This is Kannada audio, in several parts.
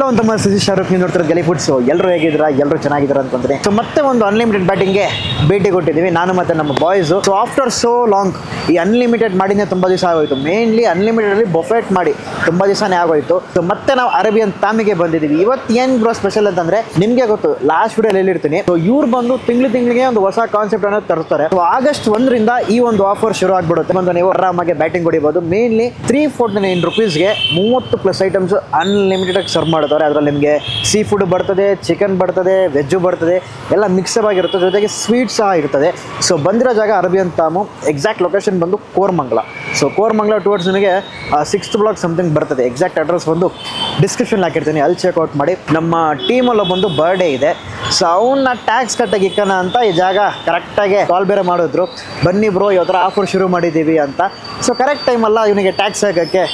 ಹಲೋ ಅಂತ ಶಾರುಖ್ ನೀವು ನೋಡ್ತಿರೋ ಗಲಿ ಫುಡ್ಸ್. ಎಲ್ಲರೂ ಹೇಗಿದ್ದೀರಾ? ಎಲ್ಲರೂ ಚೆನ್ನಾಗಿದ್ದೀರಾ ಅನ್ಕೊಂತೀನಿ. ಸೊ ಮತ್ತೆ ಒಂದು ಅನ್ಲಿಮಿಟೆಡ್ ಬ್ಯಾಟಿಂಗ್ಗೆ ಭೇಟಿ ಕೊಟ್ಟಿದ್ದೀವಿ ನಾನು ಮತ್ತೆ ನಮ್ಮ boys. So after so long ಈ ಅನ್ಲಿಮಿಟೆಡ್ ಮಾಡಿನೇ ತುಂಬ ದಿವಸ ಆಗೋಯ್ತು. ಮೇನ್ಲಿ ಅನ್ಲಿಮಿಟೆಡಲ್ಲಿ ಬೊಫೆಟ್ ಮಾಡಿ ತುಂಬ ದಿವಸನೇ ಆಗೋಯ್ತು. ಸೊ ಮತ್ತೆ ನಾವು ಅರೇಬಿಯನ್ ತಾಮಿಗೆ ಬಂದಿದ್ದೀವಿ. ಇವತ್ತು ಏನು ಬ್ರೋ ಸ್ಪೆಷಲ್ ಅಂತಂದ್ರೆ ನಿಮಗೆ ಗೊತ್ತು, ಲಾಸ್ಟ್ ವಿಡಿಯೋ ಹೇಳಿರ್ತೀನಿ. ಸೊ ಇವ್ರು ಬಂದು ತಿಂಗಳಿಗೆ ಒಂದು ಹೊಸ ಕಾನ್ಸೆಪ್ಟ್ ಅನ್ನೋದು ತರ್ತಾರೆ. ಸೊ ಆಗಸ್ಟ್ 1ರಿಂದ ಈ ಒಂದು ಆಫರ್ ಶುರು ಆಗ್ಬಿಡುತ್ತೆ. ಒಂದು ನೀವು ಆರಾಮಾಗಿ ಬ್ಯಾಟಿಂಗ್ ಹೊಡಿಬಹುದು. ಮೇನ್ಲಿ 349 ರೂಪೀಸ್ಗೆ 30+ ಐಟಮ್ಸ್ ಅನ್ಲಿಮಿಟೆಡ್ ಆಗಿ ಸರ್ವ್ ಮಾಡ್ತಾರೆ. ಅದರಲ್ಲಿ ನಿಮಗೆ ಸೀ ಫುಡ್ ಬರ್ತದೆ, ಚಿಕನ್ ಬರ್ತದೆ, ವೆಜ್ಜು ಬರ್ತದೆ, ಎಲ್ಲ ಮಿಕ್ಸಪ್ ಆಗಿರುತ್ತೆ. ಜೊತೆಗೆ ಸ್ವೀಟ್ ಸಹ ಇರ್ತದೆ. ಸೊ ಬಂದಿರೋ ಜಾಗ ಅರೇಬಿಯನ್ ತಾಮು. ಎಕ್ಸಾಕ್ಟ್ ಲೊಕೇಶನ್ ಬಂದು ಕೋರಮಂಗಲ. ಸೊ ಕೋರಮಂಗಲ ಟುವರ್ಡ್ಸ್ ನಿಮಗೆ 6th ಬ್ಲಾಕ್ ಸಮಥಿಂಗ್ ಬರ್ತದೆ. ಎಕ್ಸಾಕ್ಟ್ ಅಡ್ರೆಸ್ ಬಂದು ಡಿಸ್ಕ್ರಿಪ್ಷನ್ ಹಾಕಿರ್ತೀನಿ, ಅಲ್ಲಿ ಚೆಕ್ಔಟ್ ಮಾಡಿ. ನಮ್ಮ ಟೀಮಲ್ಲಿ ಬಂದು ಬರ್ಡೇ ಇದೆ. ಸೊ ಅವನ್ನ ಟ್ಯಾಕ್ಸ್ ಕಟ್ಟಾಗಿ ಇಕ್ಕನ ಅಂತ ಈ ಜಾಗ ಕರೆಕ್ಟಾಗಿ ಕಾಲ್ ಬೇರೆ ಮಾಡಿದ್ರು, ಬನ್ನಿ ಬ್ರೋ ಇವತ್ತರ ಆಫರ್ ಶುರು ಮಾಡಿದ್ದೀವಿ ಅಂತ. ಸೊ ಕರೆಕ್ಟ್ ಟೈಮಲ್ಲ ಇವನಿಗೆ ಟ್ಯಾಕ್ಸ್ ಹಾಕೋಕ್ಕೆ.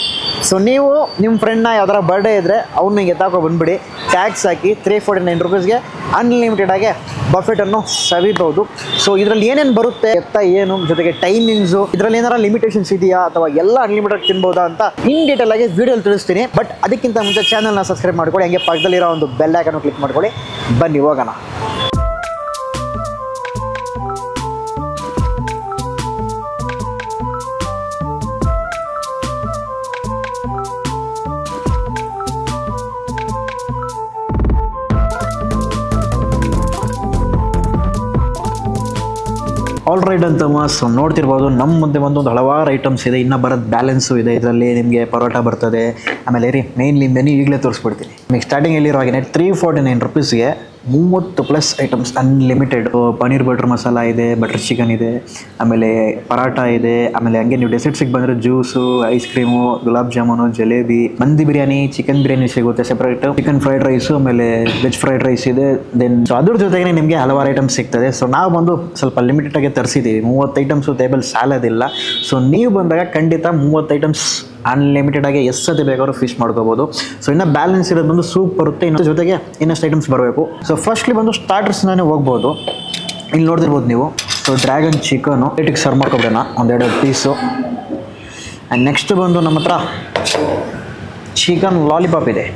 ಸೊ ನೀವು ನಿಮ್ಮ ಫ್ರೆಂಡ್ನ ಯಾವ್ದಾರ ಬರ್ಡೇ ಇದ್ದರೆ ಅವ್ನಿಗೆ ತಾಕೊ ಬಂದುಬಿಡಿ. ಟ್ಯಾಕ್ಸ್ ಹಾಕಿ 349 ರೂಪೀಸ್ಗೆ ಅನ್ಲಿಮಿಟೆಡ್ ಆಗಿ ಬಫೆಟನ್ನು ಸವಿಬಹುದು. ಸೊ ಇದರಲ್ಲಿ ಏನೇನು ಬರುತ್ತೆ ಎತ್ತ ಏನು, ಜೊತೆಗೆ ಟೈಮಿಂಗ್ಸು, ಇದರಲ್ಲಿ ಏನಾರ ಲಿಮಿಟೇಷನ್ಸ್ ಇದೆಯಾ ಅಥವಾ ಎಲ್ಲ ಅನ್ಲಿಮಿಟೆಡ್ ತಿನ್ಬೋದಾ ಅಂತ ಇನ್ ಡೀಟೇಲ್ ಆಗಿ ವಿಡಿಯೋಲಿ ತಿಳಿಸ್ತೀನಿ. ಬಟ್ ಅದಕ್ಕಿಂತ ಮುಂಚೆ ಚಾನಲ್ನ ಸಬ್ಸ್ಕ್ರೈಬ್ ಮಾಡ್ಕೊಳ್ಳಿ, ಹಂಗೆ ಪಕ್ಕದಲ್ಲಿರೋ ಒಂದು ಬೆಲ್ ಐಕನ್ನು ಕ್ಲಿಕ್ ಮಾಡ್ಕೊಳ್ಳಿ. ಬನ್ನಿ ಹೋಗೋಣ. ಆಲ್ ರೈಟ್ ಅಂತ ನೋಡ್ತಿರ್ಬೋದು, ನಮ್ಮ ಮುಂದೆ ಒಂದು ಹಲವಾರು ಐಟಮ್ಸ್ ಇದೆ. ಇನ್ನು ಬರೋದು ಬ್ಯಾಲೆನ್ಸು ಇದೆ. ಇದರಲ್ಲಿ ನಿಮಗೆ ಪರೋಟ ಬರ್ತದೆ. ಆಮೇಲೆ ಮೇನ್ಲಿ ಮೆನು ಈಗಲೇ ತೋರಿಸ್ಬಿಡ್ತೀನಿ. ನಿಮಗೆ ಸ್ಟಾರ್ಟಿಂಗ್ ಎಲ್ಲಿರೋ ಹಾಗೆ 349 ರೂಪೀಸ್ಗೆ 30+ items unlimited. Paneer butter masala ಇದೆ, ಬಟರ್ ಚಿಕನ್ ಇದೆ, ಆಮೇಲೆ ಪರಾಟ ಇದೆ. ಆಮೇಲೆ ಹಂಗೆ ನೀವು ಡೆಸರ್ಟ್ಸಿಗೆ ಬಂದರೆ juice, ice cream, gulab jamun, jalebi, ಮಂದಿ ಬಿರಿಯಾನಿ, ಚಿಕನ್ ಬಿರಿಯಾನಿ ಸಿಗುತ್ತೆ ಸೆಪ್ರೇಟ್, ಚಿಕನ್ ಫ್ರೈಡ್ ರೈಸು, ಆಮೇಲೆ ವೆಜ್ ಫ್ರೈಡ್ ರೈಸ್ ಇದೆ. ದೆನ್ ಸೊ ಅದ್ರ ಜೊತೆಗೆ ನಿಮಗೆ ಹಲವಾರು ಐಟಮ್ಸ್ ಸಿಗ್ತದೆ. ಸೊ ನಾವು ಬಂದು ಸ್ವಲ್ಪ ಲಿಮಿಟೆಡಾಗಿ ತರಿಸಿದ್ದೀವಿ. 30 ಐಟಮ್ಸು ಟೇಬಲ್ ಸಾಲೋದಿಲ್ಲ. ಸೊ ನೀವು ಬಂದಾಗ ಖಂಡಿತ 30 ಐಟಮ್ಸ್ ಅನ್ಲಿಮಿಟೆಡ್ ಆಗಿ ಎಷ್ಟೊತ್ತಿ ಬೇಕಾದ್ರೂ ಫಿಶ್ ಮಾಡ್ಕೋಬೋದು. ಸೊ ಇನ್ನು ಬ್ಯಾಲೆನ್ಸ್ ಇರೋದು ಬಂದು ಸೂಪ್ ಬರುತ್ತೆ, ಇನ್ನು ಜೊತೆಗೆ ಇನ್ನಷ್ಟು ಐಟಮ್ಸ್ ಬರಬೇಕು. ಸೊ ಫಸ್ಟ್ಲಿ ಬಂದು ಸ್ಟಾರ್ಟರ್ಸ್ನೇ ಹೋಗ್ಬೋದು. ಇಲ್ಲಿ ನೋಡ್ತಿರ್ಬೋದು ನೀವು. ಸೊ ಡ್ರ್ಯಾಗನ್ ಚಿಕನು ಪ್ಲೇಟಿಗೆ ಸರ್ವ್ ಮಾಡ್ಕೊಬಿಡೋಣ, 1-2 ಪೀಸು. ಆ್ಯಂಡ್ ನೆಕ್ಸ್ಟ್ ಬಂದು ನಮ್ಮ ಹತ್ರ ಚಿಕನ್ ಲಾಲಿಪಾಪ್ ಇದೆ.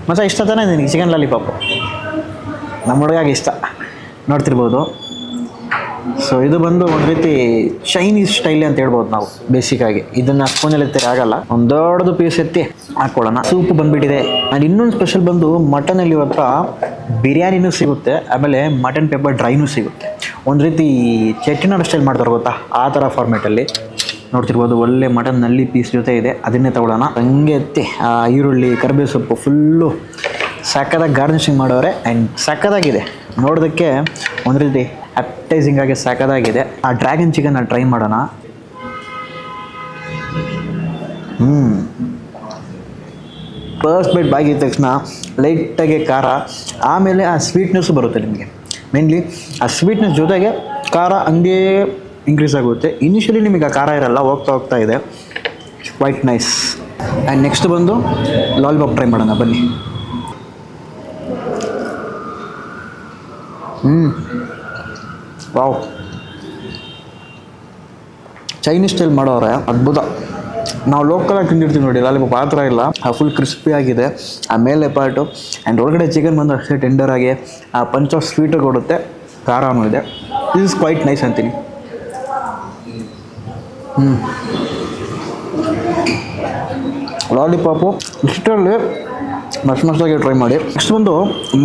ಮತ್ತು ಇಷ್ಟ ತಾನೇ ನಿನಗೆ ಚಿಕನ್ ಲಾಲಿಪಾಪು? ನಮ್ಮ ಹುಡುಗಾಗಿ ಇಷ್ಟ, ನೋಡ್ತಿರ್ಬೋದು. ಸೊ ಇದು ಬಂದು ಒಂದು ರೀತಿ ಚೈನೀಸ್ ಸ್ಟೈಲ್ ಅಂತ ಹೇಳ್ಬೋದು ನಾವು ಬೇಸಿಕ್ಕಾಗಿ. ಇದನ್ನು ಸ್ಪೂನಲ್ಲಿ ಎತ್ತಿ ಆಗಲ್ಲ, ಒಂದು ದೊಡ್ಡದು ಪೀಸ್ ಎತ್ತಿ ಹಾಕ್ಕೊಳ್ಳೋಣ. ಸೂಪ್ ಬಂದುಬಿಟ್ಟಿದೆ. ಆ್ಯಂಡ್ ಇನ್ನೊಂದು ಸ್ಪೆಷಲ್ ಬಂದು ಮಟನಲ್ಲಿ ಇವತ್ತು ಬಿರಿಯಾನಿನೂ ಸಿಗುತ್ತೆ, ಆಮೇಲೆ ಮಟನ್ ಪೆಪ್ಪರ್ ಡ್ರೈನೂ ಸಿಗುತ್ತೆ. ಒಂದು ರೀತಿ ಚೆಟ್ಟಿನಾಡು ಸ್ಟೈಲ್ ಮಾಡ್ತಾರೆ ಗೊತ್ತಾ, ಆ ಥರ ಫಾರ್ಮೇಟಲ್ಲಿ ನೋಡ್ತಿರ್ಬೋದು. ಒಳ್ಳೆ ಮಟನ್ನಲ್ಲಿ ಪೀಸ್ ಜೊತೆ ಇದೆ, ಅದನ್ನೇ ತಗೊಳ್ಳೋಣ. ಹಂಗೆ ಎತ್ತಿ ಈರುಳ್ಳಿ, ಕರಿಬೇವು ಸೊಪ್ಪು ಫುಲ್ಲು ಸಕ್ಕದಾಗಿ ಗಾರ್ನಿಷಿಂಗ್ ಮಾಡೋರೆ. ಆ್ಯಂಡ್ ಸಕ್ಕದಾಗಿದೆ ನೋಡೋದಕ್ಕೆ, ಒಂದು ರೀತಿ ಅಪೈಸಿಂಗ್ ಆಗಿ ಸಕ್ಕದಾಗಿದೆ. ಆ ಡ್ರ್ಯಾಗನ್ ಚಿಕನ್ ಟ್ರೈ ಮಾಡೋಣ. ಫಸ್ಟ್ ಬೈಟ್ ಬಾಗಿದ ತಕ್ಷಣ ಲೈಟಾಗಿ ಖಾರ, ಆಮೇಲೆ ಆ ಸ್ವೀಟ್ನೆಸ್ಸು ಬರುತ್ತೆ ನಿಮಗೆ. ಮೇನ್ಲಿ ಆ ಸ್ವೀಟ್ನೆಸ್ ಜೊತೆಗೆ ಖಾರ ಹಂಗೇ ಇನ್ಕ್ರೀಸ್ ಆಗುತ್ತೆ. ಇನಿಷಿಯಲಿ ನಿಮಗೆ ಆ ಖಾರ ಇರಲ್ಲ, ಹೋಗ್ತಾ ಇದೆ. Quite nice. ಆ್ಯಂಡ್ ನೆಕ್ಸ್ಟ್ ಬಂದು ಲಾಲಿಪಾಪ್ ಟ್ರೈ ಮಾಡೋಣ, ಬನ್ನಿ. ವಾವ್, ಚೈನೀಸ್ ಸ್ಟೈಲ್ ಮಾಡೋರೆ ಅದ್ಭುತ. ನಾವು ಲೋಕಲಾಗಿ ತಿಂದಿರ್ತೀವಿ ನೋಡಿ ಲಾಲಿಪಾಪ್, ಆ ಥರ ಇಲ್ಲ. ಫುಲ್ ಕ್ರಿಸ್ಪಿ ಆಗಿದೆ ಆ ಮೇಲೆ ಪಾರ್ಟು. ಆ್ಯಂಡ್ ಒಳಗಡೆ ಚಿಕನ್ ಬಂದು ಅಷ್ಟೇ ಟೆಂಡರ್ ಆಗಿ ಆ ಪಂಚ್ ಆಫ್ ಸ್ವೀಟು ಕೊಡುತ್ತೆ, ಖಾರನೂ ಇದೆ. ದಿಸ್ ಇಸ್ ಕ್ವೈಟ್ ನೈಸ್ ಅಂತೀನಿ. ಲಾಲಿಪಾಪು ಇಷ್ಟರಲ್ಲಿ ಮಸ್ತಾಗಿ ಟ್ರೈ ಮಾಡಿ. ನೆಕ್ಸ್ಟ್ ಬಂದು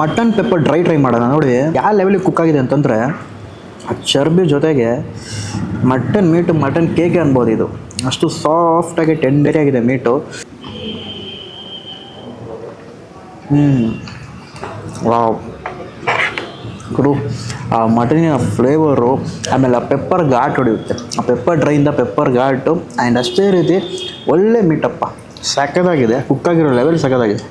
ಮಟನ್ ಪೆಪ್ಪರ್ ಡ್ರೈ ಟ್ರೈ ಮಾಡೋಣ. ನೋಡಿ ಯಾವ ಲೆವೆಲಿಗೆ ಕುಕ್ ಆಗಿದೆ ಅಂತಂದರೆ, ಆ ಚರ್ಬಿ ಜೊತೆಗೆ ಮಟನ್ ಕೇಕ್ ಅನ್ಬೋದು. ಇದು ಅಷ್ಟು ಸಾಫ್ಟಾಗಿ ಟೆಂಡರಿ ಆಗಿದೆ ಮೀಟು. ವಾವ್ ಗುರು, ಆ ಮಟನಿನ ಫ್ಲೇವರು, ಆಮೇಲೆ ಆ ಪೆಪ್ಪರ್ ಘಾಟ್ ಹೊಡೆಯುತ್ತೆ. ಆ ಪೆಪ್ಪರ್ ಡ್ರೈಯಿಂದ ಪೆಪ್ಪರ್ ಘಾಟು. ಆ್ಯಂಡ್ ಅಷ್ಟೇ ರೀತಿ ಒಳ್ಳೆ ಮೀಟಪ್ಪ, ಸಕ್ಕದಾಗಿದೆ. ಕುಕ್ಕಾಗಿರೋ ಲೆವೆಲ್ ಸಕ್ಕದಾಗಿದೆ.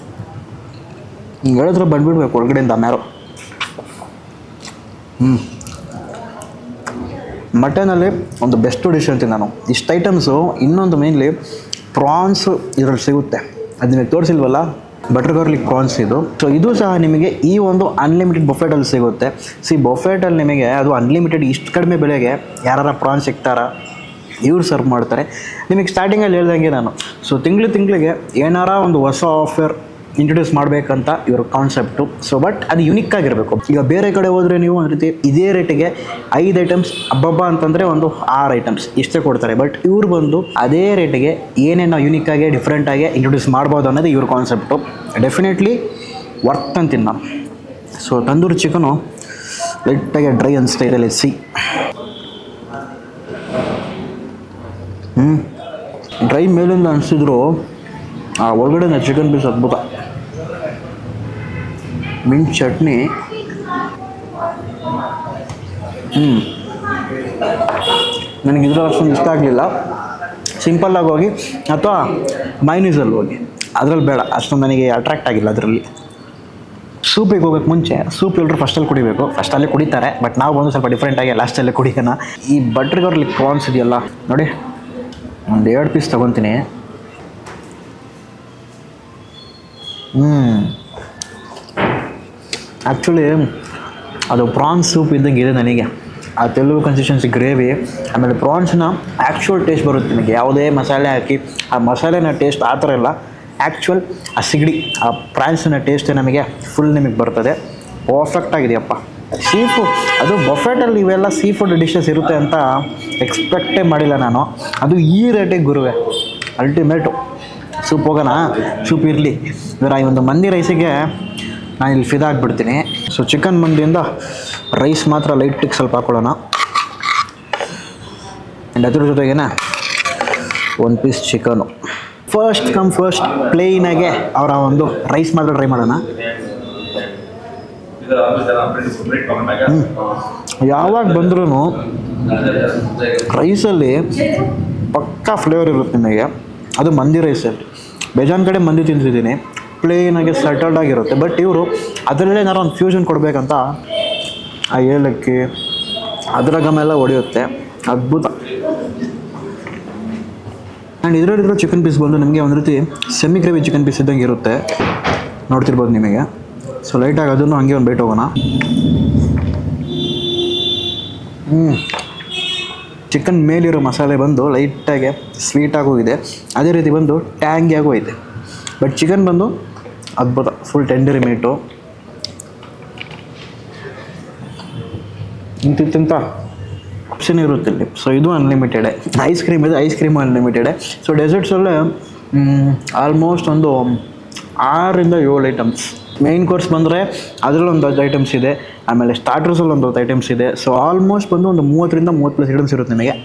ಹಿಂಗೆ ಹೇಳಿದ್ರೆ ಬಂದುಬಿಡ್ಬೇಕು ಹೊರಗಡೆಯಿಂದ ಮ್ಯಾರೋ. ಮಟನಲ್ಲಿ ಒಂದು ಬೆಸ್ಟ್ ಡಿಶ್ ಅಂತೀನಿ ನಾನು. ಇಷ್ಟು ಐಟಮ್ಸು. ಇನ್ನೊಂದು ಮೇನ್ಲಿ ಪ್ರಾನ್ಸು ಇದರಲ್ಲಿ ಸಿಗುತ್ತೆ, ಅದು ನಿಮಗೆ ತೋರಿಸಿಲ್ವಲ್ಲ, ಬಟರ್ ಗಾರ್ಲಿಕ್ ಪ್ರಾನ್ಸ್ ಇದು. ಸೊ ಇದು ಸಹ ನಿಮಗೆ ಈ ಒಂದು ಅನ್ಲಿಮಿಟೆಡ್ ಬೊಫೆಟಲ್ಲಿ ಸಿಗುತ್ತೆ. ಬೊಫೆಟಲ್ಲಿ ನಿಮಗೆ ಅದು ಅನ್ಲಿಮಿಟೆಡ್ ಇಷ್ಟು ಕಡಿಮೆ ಬೆಲೆಗೆ ಯಾರು ಪ್ರಾನ್ಸ್ ಸಿಗ್ತಾರಾ? ಇವ್ರು ಸರ್ವ್ ಮಾಡ್ತಾರೆ. ನಿಮಗೆ ಸ್ಟಾರ್ಟಿಂಗಲ್ಲಿ ಹೇಳ್ದಂಗೆ ನಾನು, ಸೊ ತಿಂಗಳಿಗೆ ಏನಾರ ಒಂದು ಹೊಸ ಆಫರ್ ಇಂಟ್ರೊಡ್ಯೂಸ್ ಮಾಡಬೇಕಂತ ಇವ್ರ ಕಾನ್ಸೆಪ್ಟು. ಸೊ ಬಟ್ ಅದು ಯುನಿಕ್ ಆಗಿರಬೇಕು. ಈಗ ಬೇರೆ ಕಡೆ ಹೋದರೆ ನೀವು ಒಂದು ರೀತಿ ಇದೇ ರೇಟಿಗೆ 5 ಐಟಮ್ಸ್ ಹಬ್ಬಬ್ಬ ಅಂತಂದರೆ ಒಂದು 6 ಐಟಮ್ಸ್ ಇಷ್ಟೇ ಕೊಡ್ತಾರೆ. ಬಟ್ ಇವ್ರು ಬಂದು ಅದೇ ರೇಟಿಗೆ ಏನೇನು ನಾವು ಯುನಿಕ್ಕಾಗಿ ಡಿಫ್ರೆಂಟಾಗಿ ಇಂಟ್ರೊಡ್ಯೂಸ್ ಮಾಡ್ಬೋದು ಅನ್ನೋದು ಇವ್ರ ಕಾನ್ಸೆಪ್ಟು. ಡೆಫಿನೆಟ್ಲಿ ವರ್ತ್ ಅಂತೀನಿ ನಾನು. ಸೊ ತಂದೂರಿ ಚಿಕನು ಲೈಟಾಗಿ ಡ್ರೈ ಅನಿಸ್ತಾ ಇದೆ. Let's see. ಡ್ರೈ ಮೇಲಿಂದ ಅನಿಸಿದ್ರು ಆ ಒಳಗಡೆ ಚಿಕನ್ ಪೀಸ್ ಅದ್ಭುತ. ಮಿಂಟ್ ಚಟ್ನಿ ನನಗೆ ಇದ್ರಲ್ಲಿ ಅಷ್ಟೊಂದು ಇಷ್ಟ ಆಗಲಿಲ್ಲ. ಸಿಂಪಲ್ಲಾಗಿ ಹೋಗಿ ಅಥವಾ ಮೈನೀಸಲ್ಲಿ ಹೋಗಿ, ಅದರಲ್ಲಿ ಬೇಡ, ಅಷ್ಟೊಂದು ನನಗೆ ಅಟ್ರಾಕ್ಟ್ ಆಗಿಲ್ಲ ಅದರಲ್ಲಿ. ಸೂಪಿಗೆ ಹೋಗೋಕ್ಕೆ ಮುಂಚೆ ಸೂಪ್ ಎಲ್ಲರೂ ಫಸ್ಟಲ್ಲಿ ಕುಡಿಬೇಕು. ಫಸ್ಟಲ್ಲೇ ಕುಡಿತಾರೆ, ಬಟ್ ನಾವು ಬಂದು ಸ್ವಲ್ಪ ಡಿಫ್ರೆಂಟಾಗಿ ಲಾಸ್ಟಲ್ಲೇ ಕುಡಿಯೋಣ. ಈ ಬಟ್ರ್ ಗಾರ್ಲಿಕ್ ಪ್ರಾನ್ಸ್ ಇದೆಯಲ್ಲ ನೋಡಿ, ಒಂದು 2 ಪೀಸ್ ತೊಗೊತೀನಿ. ಆ್ಯಕ್ಚುಲಿ ಅದು ಪ್ರಾನ್ಸ್ ಸೂಪ್ ಇದ್ದಂಗೆ ಇದೆ ನನಗೆ. ಆ ತೆಲುಗು ಕನ್ಸಿಸ್ಟೆನ್ಸಿ ಗ್ರೇವಿ, ಆಮೇಲೆ ಪ್ರಾನ್ಸ್ನ ಆ್ಯಕ್ಚುಯಲ್ ಟೇಸ್ಟ್ ಬರುತ್ತೆ ನಿಮಗೆ. ಯಾವುದೇ ಮಸಾಲೆ ಹಾಕಿ ಆ ಮಸಾಲೆನ ಟೇಸ್ಟ್ ಆ ಥರ ಇಲ್ಲ. ಆ್ಯಕ್ಚುಯಲ್ ಆ ಸಿಗಡಿ, ಆ ಪ್ರಾನ್ಸಿನ ಟೇಸ್ಟ್ ನಮಗೆ ಫುಲ್ ನಿಮಗೆ ಬರ್ತದೆ. ಪರ್ಫೆಕ್ಟ್ ಆಗಿದೆಯಪ್ಪ. ಸೀ ಫುಡ್ ಅದು ಬಫೆಟಲ್ಲಿ ಇವೆಲ್ಲ ಸೀ ಫುಡ್ ಡಿಶಸ್ ಇರುತ್ತೆ ಅಂತ ಎಕ್ಸ್ಪೆಕ್ಟೇ ಮಾಡಿಲ್ಲ ನಾನು. ಅದು ಈ ರೇಟಿಗೆ ಗುರುವೆ, ಅಲ್ಟಿಮೇಟು. ಸೂಪ್ ಹೋಗೋಣ, ಸೂಪ್ ಇರಲಿ. ಇವರ ಈ ಒಂದು ಮಂದಿ ರೈಸಿಗೆ ನಾನು ಇಲ್ಲಿ ಫಿದಾ ಆಗಿಬಿಡ್ತೀನಿ. ಸೊ ಚಿಕನ್ ಮಂದಿಯಿಂದ ರೈಸ್ ಮಾತ್ರ ಲೈಟಿಗೆ ಸ್ವಲ್ಪ ಹಾಕೊಳ್ಳೋಣ. ಆ್ಯಂಡ್ ಅದ್ರ ಜೊತೆಗೇನೆ 1 piece chicken. First come first ಪ್ಲೇನಾಗೆ ಅವರ ಒಂದು ರೈಸ್ ಮಾತ್ರ ಟ್ರೈ ಮಾಡೋಣ. ಯಾವಾಗ ಬಂದ್ರೂ ರೈಸಲ್ಲಿ ಪಕ್ಕಾ ಫ್ಲೇವರ್ ಇರುತ್ತೆ ನಿಮಗೆ. ಅದು ಮಂದಿ ರೈಸಲ್ಲಿ ಬೇಜಾನ್ ಕಡೆ ಮಂದಿ ತಿಂತಿದ್ದೀನಿ, ಪ್ಲೇನಾಗಿ ಸೆಟಲ್ಡ್ ಆಗಿರುತ್ತೆ. ಬಟ್ ಇವರು ಅದರಲ್ಲೇ ಏನಾರು ಒಂದು ಫ್ಯೂಷನ್ ಕೊಡಬೇಕಂತ ಆ ಏಲಕ್ಕಿ ಅದರ ಗಮೆಲ್ಲ ಹೊಡೆಯುತ್ತೆ, ಅದ್ಭುತ. ಆ್ಯಂಡ್ ಇದರಲ್ಲಿರೋ ಚಿಕನ್ ಪೀಸ್ ಬಂದು ನಿಮಗೆ ಒಂದು ರೀತಿ ಸೆಮಿ ಗ್ರೇವಿ ಚಿಕನ್ ಪೀಸ್ ಇದ್ದಂಗೆ ಇರುತ್ತೆ, ನೋಡ್ತಿರ್ಬೋದು ನಿಮಗೆ. ಸೊ ಲೈಟಾಗಿ ಅದನ್ನು ಹಂಗೆ ಒಂದು ಬೈಟ್ ಹೋಗೋಣ. ಚಿಕನ್ ಮೇಲಿರೋ ಮಸಾಲೆ ಬಂದು ಲೈಟಾಗಿ ಸ್ವೀಟಾಗಿ ಹೋಗಿದೆ, ಅದೇ ರೀತಿ ಬಂದು ಟ್ಯಾಂಗಿಯಾಗೂ ಐತೆ. ಬಟ್ ಚಿಕನ್ ಬಂದು ಅದ್ಭುತ, ಫುಲ್ ಟೆಂಡರಿ ಮೀಟು. ಇಂತಿಂತ ಆಪ್ಷನ್ ಇರುತ್ತೆ ಇಲ್ಲಿ. ಸೊ ಇದು ಅನ್ಲಿಮಿಟೆಡೆ. ಐಸ್ ಕ್ರೀಮ್ ಇದೆ, ಐಸ್ ಕ್ರೀಮು ಅನ್ಲಿಮಿಟೆಡೆ. ಸೊ ಡೆಸರ್ಟ್ಸಲ್ಲೇ ಆಲ್ಮೋಸ್ಟ್ ಒಂದು 6ರಿಂದ 7 ಐಟಮ್ಸ್. ಮೇಯ್ನ್ ಕೋರ್ಸ್ ಬಂದರೆ ಅದರಲ್ಲಿ ಒಂದು 10 ಐಟಮ್ಸ್ ಇದೆ, ಆಮೇಲೆ ಸ್ಟಾರ್ಟರ್ಸಲ್ಲಿ ಒಂದು 10 ಐಟಮ್ಸ್ ಇದೆ. ಸೊ ಆಲ್ಮೋಸ್ಟ್ ಬಂದು ಒಂದು 30ರಿಂದ 30+ ಐಟಮ್ಸ್ ಇರುತ್ತೆ ನಿಮಗೆ.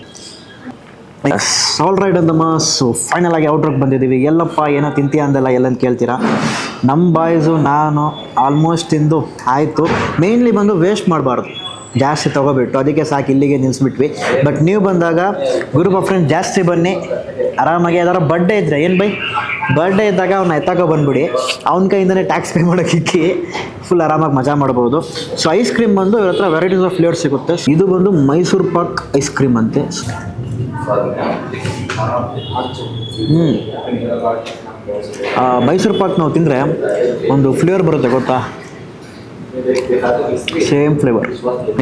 ಆಲ್ ರೈಟ್ ಅಂತಮ್ಮ. ಸೊ ಫೈನಲ್ ಆಗಿ ಔಟ್ರೋಗೆ ಬಂದಿದ್ದೀವಿ. ಎಲ್ಲಪ್ಪ ಏನೋ ತಿಂತೀಯ ಅಂದಲ್ಲ ಎಲ್ಲಂತ ಕೇಳ್ತೀರಾ. ನಮ್ಮ ಬಾಯ್ಸು ನಾನು ಆಲ್ಮೋಸ್ಟ್ ತಿಂದು ಆಯಿತು. ಮೇಯ್ನ್ಲಿ ಬಂದು ವೇಸ್ಟ್ ಮಾಡಬಾರ್ದು, ಜಾಸ್ತಿ ತೊಗೋಬಿಟ್ಟು ಅದಕ್ಕೆ ಸಾಕು ಇಲ್ಲಿಗೆ ನಿಲ್ಲಿಸ್ಬಿಟ್ವಿ. ಬಟ್ ನೀವು ಬಂದಾಗ ಗ್ರೂಪ್ ಆಫ್ ಫ್ರೆಂಡ್ಸ್ ಜಾಸ್ತಿ ಬನ್ನಿ, ಆರಾಮಾಗಿ. ಯಾವ್ದಾರ ಬರ್ಡೇ ಇದ್ದರೆ ಏನು ಬೈ ಬರ್ಡೇ ಇದ್ದಾಗ ಅವ್ನ ಎತ್ತಾಕೋ ಬಂದುಬಿಡಿ, ಅವ್ನ ಕೈಯಿಂದನೇ ಟ್ಯಾಕ್ಸ್ ಪೇ ಮಾಡೋಕ್ಕಿಕ್ಕಿ ಫುಲ್ ಆರಾಮಾಗಿ ಮಜಾ ಮಾಡ್ಬೋದು. ಸೊ ಐಸ್ ಕ್ರೀಮ್ ಬಂದು ಇವ್ರ ಹತ್ರ ವೆರೈಟೀಸ್ ಆಫ್ ಫ್ಲೇವರ್ ಸಿಗುತ್ತೆ. ಇದು ಬಂದು ಮೈಸೂರು ಪಾಕ್ ಐಸ್ ಕ್ರೀಮ್ ಅಂತೆ. ಮೈಸೂರು ಪಾಕ್ ನಾವು ತಿಂದರೆ ಒಂದು ಫ್ಲೇವರ್ ಬರುತ್ತೆ ಗೊತ್ತಾ, ಸೇಮ್ ಫ್ಲೇವರ್.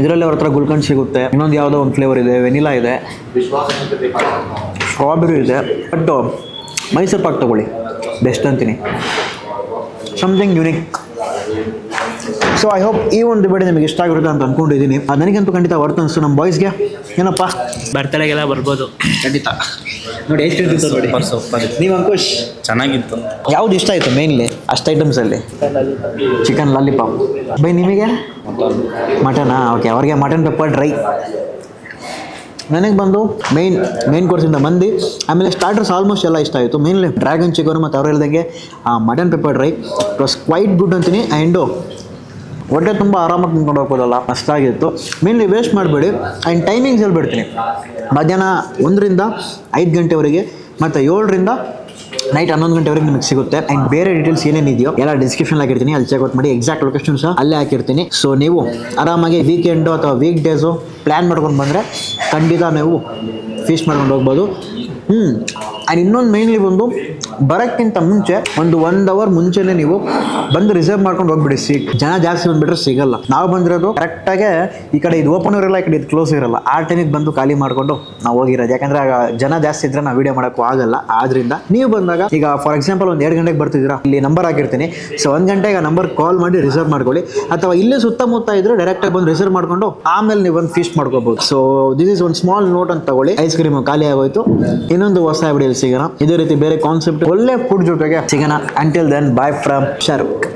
ಇದರಲ್ಲಿ ಅವ್ರ ಹತ್ರ ಗುಲ್ಕಂಡ್ ಸಿಗುತ್ತೆ, ಇನ್ನೊಂದು ಯಾವುದೋ ಒಂದು ಫ್ಲೇವರ್ ಇದೆ, ವೆನಿಲಾ ಇದೆ, ಸ್ಟ್ರಾಬೆರಿ ಇದೆ. ಬಟ್ ಮೈಸೂರು ಪಾಕ್ ತೊಗೊಳ್ಳಿ, ಬೆಸ್ಟ್ ಅಂತೀನಿ, something unique. So I hope ಈ ಒಂದು ವಿಡಿಯೋ ನಿಮಗೆ ಇಷ್ಟ ಆಗಿರುತ್ತೆ ಅಂತ ಅಂದ್ಕೊಂಡಿದ್ದೀನಿ. ನನಗಂತೂ ಖಂಡಿತ ವರ್ತ್ ಅನಿಸ್ತು. ನಮ್ಮ ಬಾಯ್ಸ್ಗೆ ಏನಪ್ಪ ಬರ್ತಡೆಗೆಲ್ಲ ಬರ್ಬೋದು ಖಂಡಿತ. ನೋಡಿ ಎಷ್ಟು ಇರ್ತಿತ್ತು ನೋಡಿ. ಸೂಪರ್. ನೀವು ಅಂಕುಶ್ ಚೆನ್ನಾಗಿತ್ತು. ಯಾವ್ದು ಇಷ್ಟ ಆಯಿತು ಮೇನ್ಲಿ ಅಷ್ಟು ಐಟಮ್ಸಲ್ಲಿ? Chicken lollipop. ಬೈ ನಿಮಗೆ ಮಟನಾ? ಓಕೆ, ಅವ್ರಿಗೆ ಮಟನ್ ಪೆಪ್ಪರ್ ಡ್ರೈ. ನನಗೆ ಬಂದು ಮೇನ್ ಕೋರ್ಸಿಂದ ಮಂದಿ, ಆಮೇಲೆ ಸ್ಟಾರ್ಟರ್ಸ್ ಆಲ್ಮೋಸ್ಟ್ ಎಲ್ಲ ಇಷ್ಟ ಆಯಿತು. ಮೇನ್ಲಿ ಡ್ರ್ಯಾಗನ್ ಚಿಕನು ಮತ್ತು ಅವ್ರು ಹೇಳ್ದಂಗೆ mutton pepper dry it was quite good ಅಂತೀನಿ. ಆ್ಯಂಡು ಹೊಟ್ಟೆ ತುಂಬ ಆರಾಮಾಗಿ ತಿನ್ಕೊಂಡು ಹೋಗ್ಬೋದಲ್ಲ, ಅಷ್ಟಾಗಿತ್ತು. ಮೇನ್ಲಿ ವೇಸ್ಟ್ ಮಾಡಬೇಡಿ. ಆ್ಯಂಡ್ ಟೈಮಿಂಗ್ಸ್ ಹೇಳ್ಬಿಡ್ತೀನಿ, ಮಧ್ಯಾಹ್ನ 1ರಿಂದ 5 ಗಂಟೆವರೆಗೆ ಮತ್ತು 7ರಿಂದ ನೈಟ್ 11 ಗಂಟೆವರೆಗೆ ನಿಮಗೆ ಸಿಗುತ್ತೆ. ಆ್ಯಂಡ್ ಬೇರೆ ಡೀಟೇಲ್ಸ್ ಏನೇನಿದೆಯೋ ಎಲ್ಲ ಡಿಸ್ಕ್ರಿಪ್ಷನ್ ಹಾಕಿರ್ತೀನಿ, ಅಲ್ಲಿ ಚೆಕ್ಔಟ್ ಮಾಡಿ. ಎಕ್ಸಾಕ್ಟ್ ಲೊಕೇಶನ್ ಸಹ ಅಲ್ಲೇ ಹಾಕಿರ್ತೀನಿ. ಸೊ ನೀವು ಆರಾಮಾಗಿ ವೀಕೆಂಡು ಅಥವಾ ವೀಕ್ ಡೇಸು ಪ್ಲ್ಯಾನ್ ಮಾಡ್ಕೊಂಡು ಬಂದರೆ ಖಂಡಿತ ನೀವು ಫೀಸ್ಟ್ ಮಾಡ್ಕೊಂಡು ಹೋಗ್ಬೋದು. ಆ್ಯಂಡ್ ಇನ್ನೊಂದು ಮೇನ್ಲಿ ಬಂದು ಬರೋಕ್ಕಿಂತ ಮುಂಚೆ ಒಂದು 1 ಅವರ್ ಮುಂಚೆನೆ ನೀವು ಬಂದು ರಿಸರ್ವ್ ಮಾಡ್ಕೊಂಡು ಹೋಗ್ಬಿಡಿ ಸೀಟ್. ಜನ ಜಾಸ್ತಿ ಬಂದ್ಬಿಟ್ರೆ ಸಿಗಲ್ಲ. ನಾವು ಬಂದಿರೋದು ಕರೆಕ್ಟಾಗೆ ಈ ಕಡೆ ಇದು ಓಪನ್ ಇರಲ್ಲ, ಈ ಕಡೆ ಇದು ಕ್ಲೋಸ್ ಇರಲ್ಲ. ಆ ಟೈಮಿಗೆ ಬಂದು ಖಾಲಿ ಮಾಡ್ಕೊಂಡು ನಾವು ಹೋಗಿರೋದು. ಯಾಕಂದ್ರೆ ಆಗ ಜನ ಜಾಸ್ತಿ ಇದ್ರೆ ನಾವು ವಿಡಿಯೋ ಮಾಡೋಕ್ಕೂ ಆಗಲ್ಲ. ಆದ್ರಿಂದ ನೀವು ಬಂದಾಗ ಈಗ ಫಾರ್ ಎಕ್ಸಾಂಪಲ್ ಒಂದು 2 ಗಂಟೆಗೆ ಬರ್ತಿದ್ದೀರಾ, ಇಲ್ಲಿ ನಂಬರ್ ಹಾಕಿರ್ತೀನಿ. ಸೊ 1 ಗಂಟೆಗೆ ಆ ನಂಬರ್ ಕಾಲ್ ಮಾಡಿ ರಿಸರ್ವ್ ಮಾಡ್ಕೊಳ್ಳಿ. ಅಥವಾ ಇಲ್ಲೇ ಸುತ್ತಮುತ್ತ ಇದ್ರೆ ಡೈರೆಕ್ಟಾಗಿ ಬಂದು ರಿಸರ್ವ್ ಮಾಡ್ಕೊಂಡು ಆಮೇಲೆ ನೀವು ಬಂದು ಫೀಸ್ಟ್ ಮಾಡ್ಕೋಬಹುದು. ಸೊ ದಿಸ್ ಇಸ್ ಒಂದು ಸ್ಮಾಲ್ ನೋಟ್ ಅಂತ ತಗೊಳ್ಳಿ. ಐಸ್ ಕ್ರೀಮ್ ಖಾಲಿ ಆಗೋಯ್ತು. ಇನ್ನೊಂದು ಹೊಸ ವಿಡಿಯೋಲಿ ಸಿಗೋಣ. ಇದೇ ರೀತಿ ಬೇರೆ ಕಾನ್ಸೆಪ್ಟ್ ಒಳ್ಳೆ ಫುಡ್ ಜೊತೆಗೆ ಸಿಗೋಣ. Until then bye from Shahrukh.